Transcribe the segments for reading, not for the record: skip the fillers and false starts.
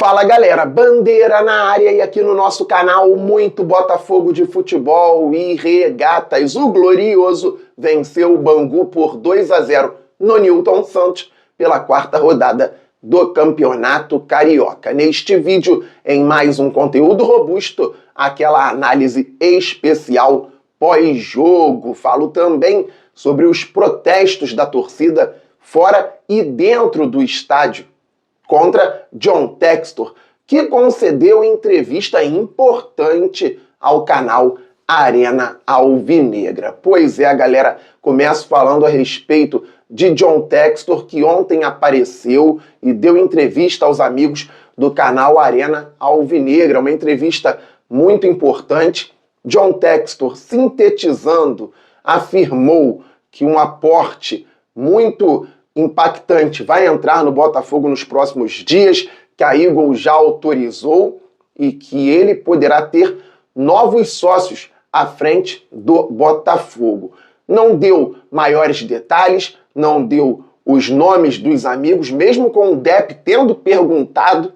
Fala galera, Bandeira na área e aqui no nosso canal muito Botafogo de futebol e regatas. O Glorioso venceu o Bangu por 2-0 no Newton Santos pela quarta rodada do Campeonato Carioca. Neste vídeo, em mais um conteúdo robusto, aquela análise especial pós-jogo. Falo também sobre os protestos da torcida fora e dentro do estádio contra John Textor, que concedeu entrevista importante ao canal Arena Alvinegra. Pois é, galera, começo falando a respeito de John Textor, que ontem apareceu e deu entrevista aos amigos do canal Arena Alvinegra, uma entrevista muito importante. John Textor, sintetizando, afirmou que um aporte muito impactante vai entrar no Botafogo nos próximos dias, que a Eagle já autorizou e que ele poderá ter novos sócios à frente do Botafogo. Não deu maiores detalhes, não deu os nomes dos amigos, mesmo com o Depp tendo perguntado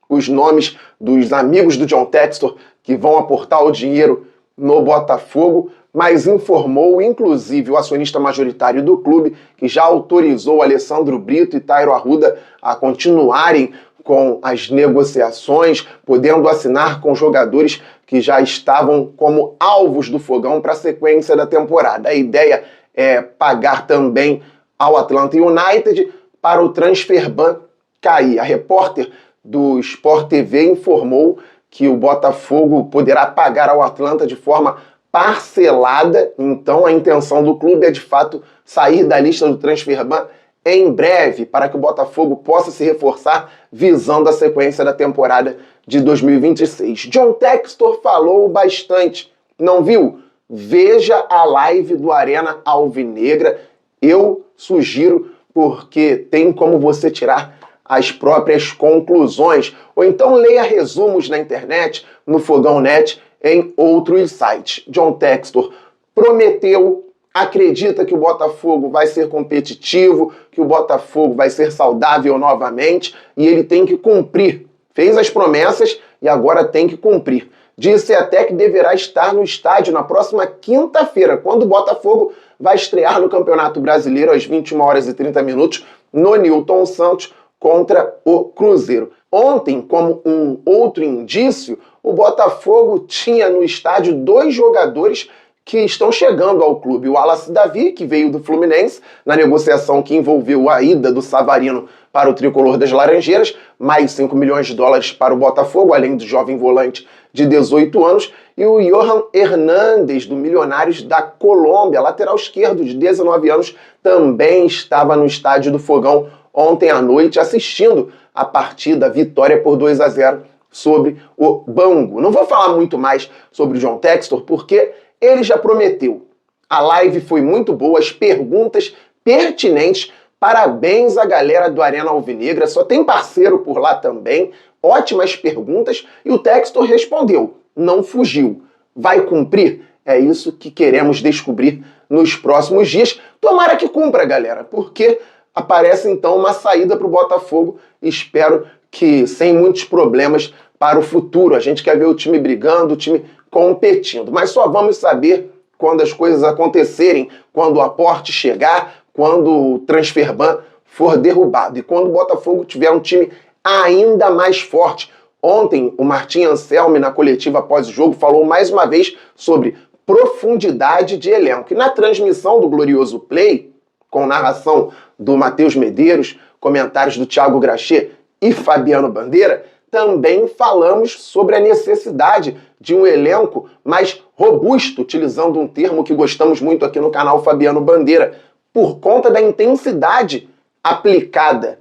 os nomes dos amigos do John Textor que vão aportar o dinheiro no Botafogo, mas informou, inclusive, o acionista majoritário do clube, que já autorizou Alessandro Brito e Tairo Arruda a continuarem com as negociações, podendo assinar com jogadores que já estavam como alvos do fogão para a sequência da temporada. A ideia é pagar também ao Atlanta United para o transfer ban cair. A repórter do Sport TV informou que o Botafogo poderá pagar ao Atlanta de forma parcelada, então a intenção do clube é de fato sair da lista do transfer ban em breve, para que o Botafogo possa se reforçar visando a sequência da temporada de 2026. John Textor falou bastante, não viu? Veja a live do Arena Alvinegra, eu sugiro, porque tem como você tirar as próprias conclusões, ou então leia resumos na internet, no Fogão Net, em outros sites. John Textor prometeu, acredita que o Botafogo vai ser competitivo, que o Botafogo vai ser saudável novamente, e ele tem que cumprir. Fez as promessas e agora tem que cumprir. Disse até que deverá estar no estádio na próxima quinta-feira, quando o Botafogo vai estrear no Campeonato Brasileiro às 21h30 no Newton Santos contra o Cruzeiro. Ontem, como um outro indício, o Botafogo tinha no estádio dois jogadores que estão chegando ao clube. O Wallace Davi, que veio do Fluminense, na negociação que envolveu a ida do Savarino para o tricolor das Laranjeiras, mais 5 milhões de dólares para o Botafogo, além do jovem volante de 18 anos, e o Johan Hernández, do Milionários da Colômbia, lateral esquerdo de 19 anos, também estava no estádio do Fogão ontem à noite, assistindo a partida, a vitória por 2-0 sobre o Bangu. Não vou falar muito mais sobre o John Textor, porque ele já prometeu. A live foi muito boa, as perguntas pertinentes. Parabéns à galera do Arena Alvinegra, só tem parceiro por lá também. Ótimas perguntas e o Textor respondeu, não fugiu. Vai cumprir? É isso que queremos descobrir nos próximos dias. Tomara que cumpra, galera, porque aparece então uma saída para o Botafogo. Espero que sem muitos problemas para o futuro. A gente quer ver o time brigando, o time competindo. Mas só vamos saber quando as coisas acontecerem, quando o aporte chegar, quando o transfer ban for derrubado. E quando o Botafogo tiver um time ainda mais forte. Ontem, o Martim Anselmi, na coletiva após o jogo, falou mais uma vez sobre profundidade de elenco. E na transmissão do Glorioso Play, com narração do Matheus Medeiros, comentários do Thiago Graxê e Fabiano Bandeira, também falamos sobre a necessidade de um elenco mais robusto, utilizando um termo que gostamos muito aqui no canal Fabiano Bandeira, por conta da intensidade aplicada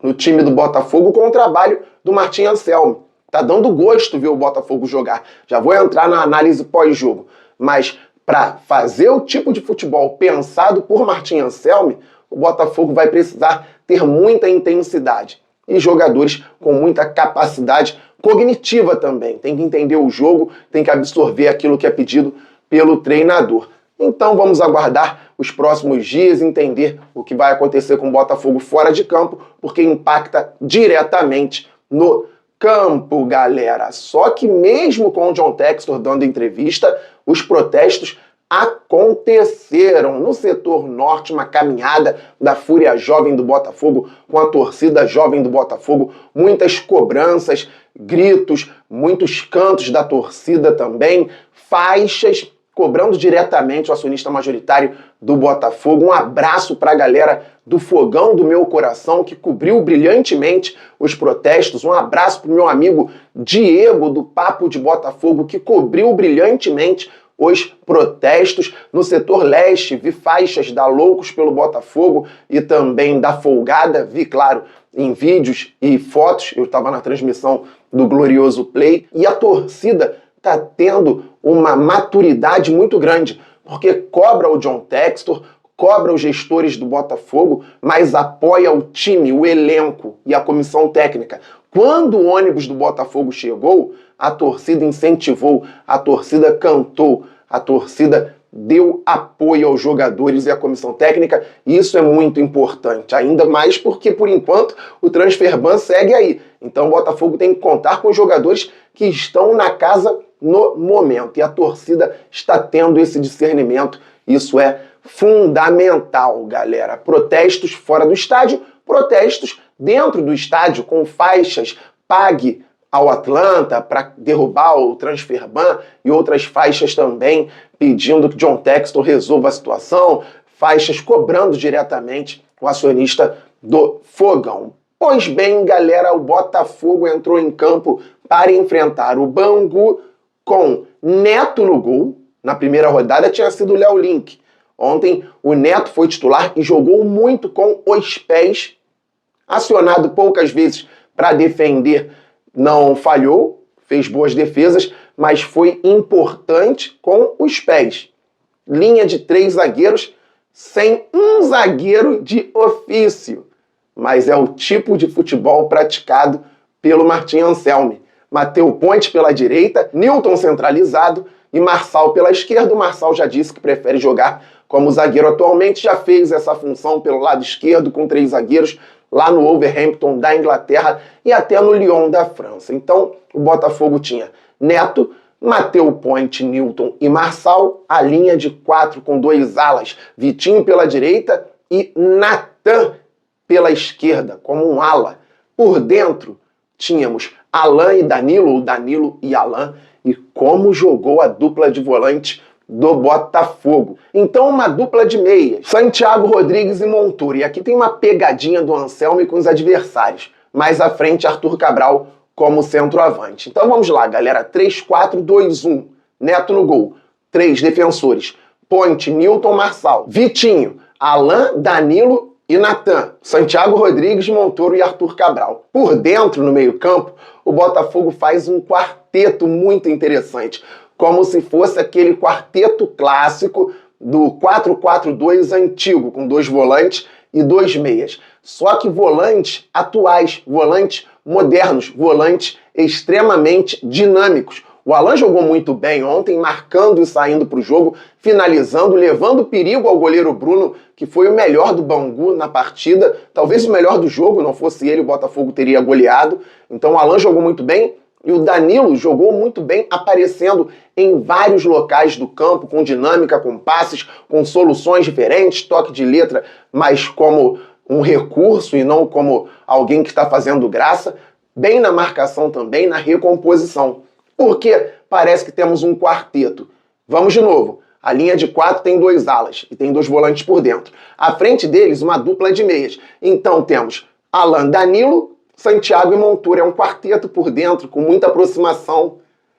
no time do Botafogo com o trabalho do Martim Anselmi. Tá dando gosto ver o Botafogo jogar. Já vou entrar na análise pós-jogo, mas para fazer o tipo de futebol pensado por Martim Anselmi, o Botafogo vai precisar ter muita intensidade e jogadores com muita capacidade cognitiva também. Tem que entender o jogo, tem que absorver aquilo que é pedido pelo treinador. Então vamos aguardar os próximos dias, entender o que vai acontecer com o Botafogo fora de campo, porque impacta diretamente no campo, galera. Só que mesmo com o John Textor dando entrevista, os protestos aconteceram. No setor norte, uma caminhada da Fúria Jovem do Botafogo com a torcida jovem do Botafogo, muitas cobranças, gritos, muitos cantos da torcida também, faixas cobrando diretamente o acionista majoritário do Botafogo. Um abraço para a galera do Fogão do Meu Coração, que cobriu brilhantemente os protestos. Um abraço para o meu amigo Diego, do Papo de Botafogo, que cobriu brilhantemente os protestos. No setor leste, vi faixas da Loucos pelo Botafogo e também da Folgada. Vi, claro, em vídeos e fotos. Eu estava na transmissão do Glorioso Play. E a torcida está tendo uma maturidade muito grande, porque cobra o John Textor, cobra os gestores do Botafogo, mas apoia o time, o elenco e a comissão técnica. Quando o ônibus do Botafogo chegou, a torcida incentivou, a torcida cantou, a torcida deu apoio aos jogadores e à comissão técnica, e isso é muito importante, ainda mais porque, por enquanto, o Transferban segue aí. Então o Botafogo tem que contar com os jogadores que estão na casa no momento, e a torcida está tendo esse discernimento. Isso é fundamental, galera. Protestos fora do estádio, protestos dentro do estádio com faixas "Pague ao Atlanta" para derrubar o Transferban e outras faixas também pedindo que John Textor resolva a situação, faixas cobrando diretamente o acionista do Fogão. Pois bem, galera, o Botafogo entrou em campo para enfrentar o Bangu com Neto no gol. Na primeira rodada tinha sido o Léo Link. Ontem o Neto foi titular e jogou muito com os pés. Acionado poucas vezes para defender, não falhou, fez boas defesas, mas foi importante com os pés. Linha de 3 zagueiros sem um zagueiro de ofício. Mas é o tipo de futebol praticado pelo Martim Anselmi. Mateu Ponte pela direita, Nilton centralizado e Marçal pela esquerda. O Marçal já disse que prefere jogar como zagueiro atualmente, já fez essa função pelo lado esquerdo com 3 zagueiros lá no Wolverhampton da Inglaterra e até no Lyon da França. Então o Botafogo tinha Neto, Mateu Ponte, Nilton e Marçal, a linha de 4 com 2 alas, Vitinho pela direita e Natan pela esquerda, como um ala. Por dentro tínhamos Alan e Danilo, ou Danilo e Alan, e como jogou a dupla de volante do Botafogo. Então uma dupla de meias, Santiago Rodrigues e Montoro. E aqui tem uma pegadinha do Anselmi com os adversários. Mais à frente, Arthur Cabral como centroavante. Então vamos lá, galera. 3-4-2-1. Neto no gol. 3 defensores. Ponte, Nilton, Marçal. Vitinho, Alan, Danilo e Natan. Santiago Rodrigues, Montoro e Arthur Cabral. Por dentro, no meio-campo, o Botafogo faz um quarteto muito interessante, como se fosse aquele quarteto clássico do 4-4-2 antigo, com 2 volantes e 2 meias. Só que volantes atuais, volantes modernos, volantes extremamente dinâmicos. O Alan jogou muito bem ontem, marcando e saindo para o jogo, finalizando, levando perigo ao goleiro Bruno, que foi o melhor do Bangu na partida, talvez o melhor do jogo, não fosse ele, o Botafogo teria goleado. Então o Alan jogou muito bem e o Danilo jogou muito bem, aparecendo em vários locais do campo, com dinâmica, com passes, com soluções diferentes, toque de letra, mas como um recurso e não como alguém que está fazendo graça, bem na marcação também, na recomposição. Porque parece que temos um quarteto. Vamos de novo. A linha de 4 tem 2 alas e tem 2 volantes por dentro. À frente deles, uma dupla de meias. Então temos Alan, Danilo, Santiago e Montoro. É um quarteto por dentro, com muita aproximação.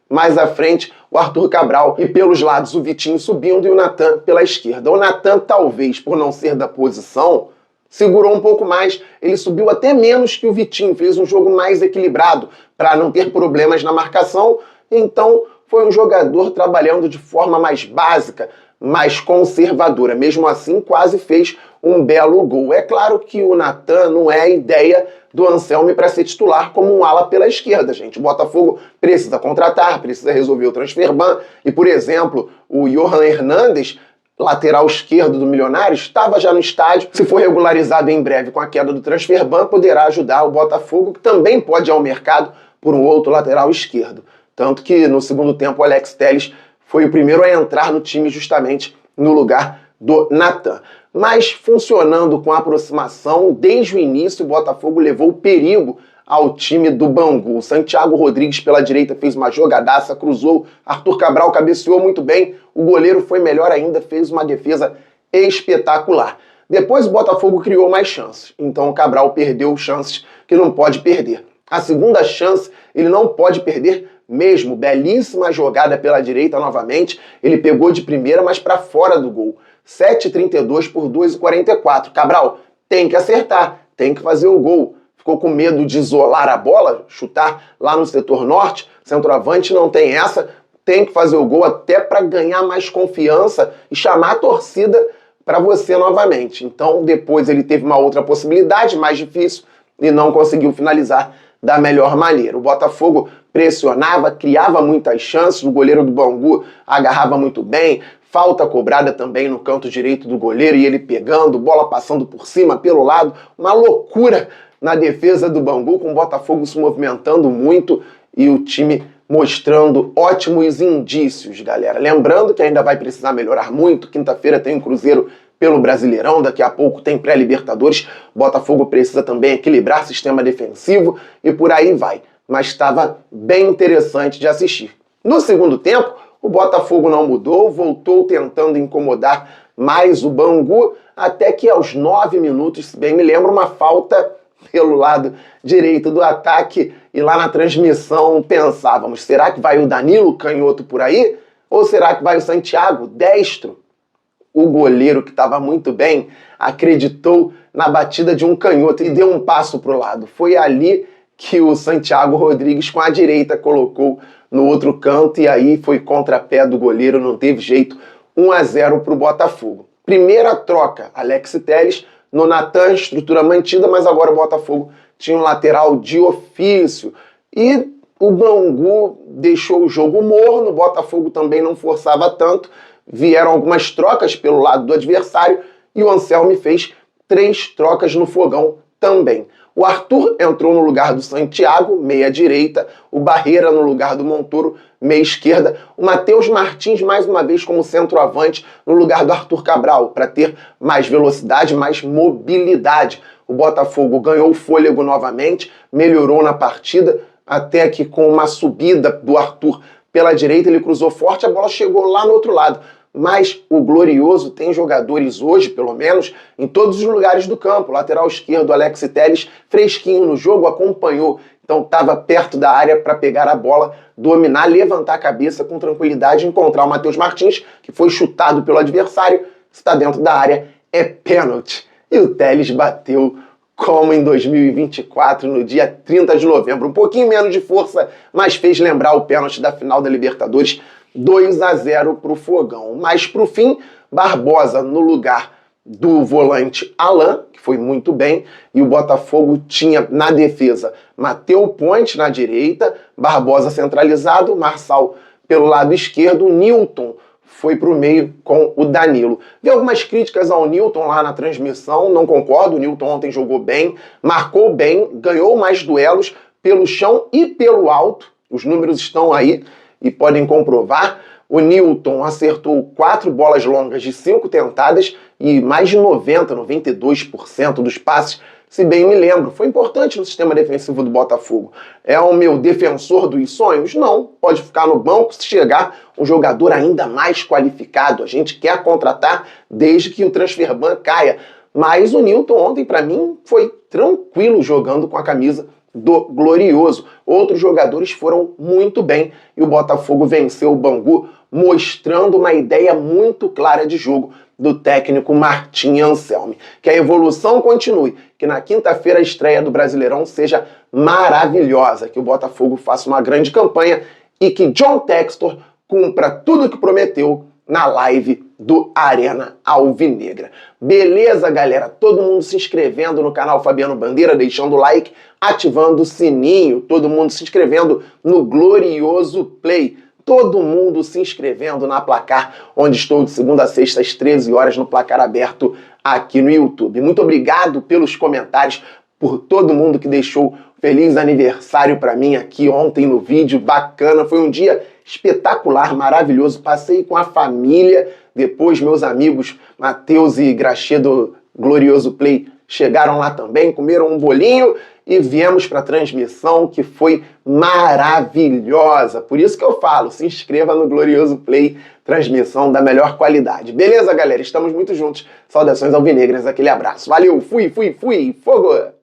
Mais à frente, o Arthur Cabral. E pelos lados, o Vitinho subindo e o Natan pela esquerda. O Natan, talvez, por não ser da posição, segurou um pouco mais. Ele subiu até menos que o Vitinho. Fez um jogo mais equilibrado para não ter problemas na marcação. Então, foi um jogador trabalhando de forma mais básica, mais conservadora. Mesmo assim, quase fez um belo gol. É claro que o Natan não é a ideia do Anselmi para ser titular como um ala pela esquerda, gente. O Botafogo precisa contratar, precisa resolver o Transferban. E, por exemplo, o Johan Hernandes, lateral esquerdo do Milionários, estava já no estádio. Se for regularizado em breve com a queda do Transferban, poderá ajudar o Botafogo, que também pode ir ao mercado por um outro lateral esquerdo. Tanto que no segundo tempo o Alex Telles foi o primeiro a entrar no time justamente no lugar do Natan. Mas funcionando com a aproximação, desde o início o Botafogo levou perigo ao time do Bangu. Santiago Rodrigues pela direita fez uma jogadaça, cruzou, Arthur Cabral cabeceou muito bem, o goleiro foi melhor ainda, fez uma defesa espetacular. Depois o Botafogo criou mais chances, então o Cabral perdeu chances que não pode perder. A segunda chance ele não pode perder mesmo, belíssima jogada pela direita novamente, ele pegou de primeira, mas para fora do gol. 7,32 por 2,44. Cabral tem que acertar, tem que fazer o gol. Ficou com medo de isolar a bola, chutar lá no setor norte, centroavante não tem essa, tem que fazer o gol até para ganhar mais confiança e chamar a torcida para você novamente. Então depois ele teve uma outra possibilidade, mais difícil, e não conseguiu finalizar da melhor maneira. O Botafogo pressionava, criava muitas chances, o goleiro do Bangu agarrava muito bem, falta cobrada também no canto direito do goleiro e ele pegando, bola passando por cima, pelo lado, uma loucura na defesa do Bangu, com o Botafogo se movimentando muito e o time mostrando ótimos indícios, galera. Lembrando que ainda vai precisar melhorar muito, quinta-feira tem um Cruzeiro pelo Brasileirão, daqui a pouco tem pré-Libertadores, o Botafogo precisa também equilibrar sistema defensivo e por aí vai. Mas estava bem interessante de assistir. No segundo tempo, o Botafogo não mudou, voltou tentando incomodar mais o Bangu, até que aos 9 minutos, se bem me lembro, uma falta pelo lado direito do ataque, e lá na transmissão pensávamos, será que vai o Danilo canhoto por aí? Ou será que vai o Santiago destro? O goleiro, que estava muito bem, acreditou na batida de um canhoto e deu um passo para o lado. Foi ali que o Santiago Rodrigues com a direita colocou no outro canto e aí foi contrapé do goleiro, não teve jeito, 1-0 para o Botafogo. Primeira troca, Alex Telles no Natan, estrutura mantida, mas agora o Botafogo tinha um lateral de ofício e o Bangu deixou o jogo morno, o Botafogo também não forçava tanto, vieram algumas trocas pelo lado do adversário e o Anselmi fez 3 trocas no fogão também. O Arthur entrou no lugar do Santiago, meia direita, o Barreira no lugar do Montoro, meia esquerda, o Matheus Martins mais uma vez como centroavante no lugar do Arthur Cabral, para ter mais velocidade, mais mobilidade. O Botafogo ganhou fôlego novamente, melhorou na partida, até que com uma subida do Arthur pela direita ele cruzou forte, a bola chegou lá no outro lado. Mas o Glorioso tem jogadores hoje, pelo menos, em todos os lugares do campo. Lateral esquerdo, Alex Telles, fresquinho no jogo, acompanhou. Então estava perto da área para pegar a bola, dominar, levantar a cabeça com tranquilidade, encontrar o Matheus Martins, que foi chutado pelo adversário, está dentro da área, é pênalti. E o Telles bateu como em 2024, no dia 30 de novembro. Um pouquinho menos de força, mas fez lembrar o pênalti da final da Libertadores, 2-0 para o Fogão. Mas para o fim, Barbosa no lugar do volante Alan, que foi muito bem, e o Botafogo tinha na defesa Matheus Ponte na direita, Barbosa centralizado, Marçal pelo lado esquerdo, Nilton foi para o meio com o Danilo. Vi algumas críticas ao Nilton lá na transmissão, não concordo, o Nilton ontem jogou bem, marcou bem, ganhou mais duelos pelo chão e pelo alto, os números estão aí e podem comprovar. O Nilton acertou 4 bolas longas de 5 tentadas e mais de 92% dos passes, se bem me lembro. Foi importante no sistema defensivo do Botafogo. É o meu defensor dos sonhos? Não. Pode ficar no banco se chegar um jogador ainda mais qualificado. A gente quer contratar desde que o Transferban caia. Mas o Nilton ontem, para mim, foi tranquilo jogando com a camisa do Glorioso. Outros jogadores foram muito bem e o Botafogo venceu o Bangu, mostrando uma ideia muito clara de jogo do técnico Martim Anselmi. Que a evolução continue, que na quinta-feira a estreia do Brasileirão seja maravilhosa, que o Botafogo faça uma grande campanha e que John Textor cumpra tudo o que prometeu na live do Arena Alvinegra. Beleza, galera? Todo mundo se inscrevendo no canal Fabiano Bandeira, deixando o like, ativando o sininho, todo mundo se inscrevendo no Glorioso Play, todo mundo se inscrevendo na Placar, onde estou de segunda a sexta às 13 horas no Placar Aberto aqui no YouTube. Muito obrigado pelos comentários, por todo mundo que deixou feliz aniversário para mim aqui ontem no vídeo, bacana, foi um dia espetacular, maravilhoso, passei com a família, depois meus amigos Matheus e Graxê do Glorioso Play chegaram lá também, comeram um bolinho e viemos para a transmissão que foi maravilhosa. Por isso que eu falo, se inscreva no Glorioso Play, transmissão da melhor qualidade. Beleza, galera? Estamos muito juntos. Saudações alvinegras, aquele abraço. Valeu, fui, fogo!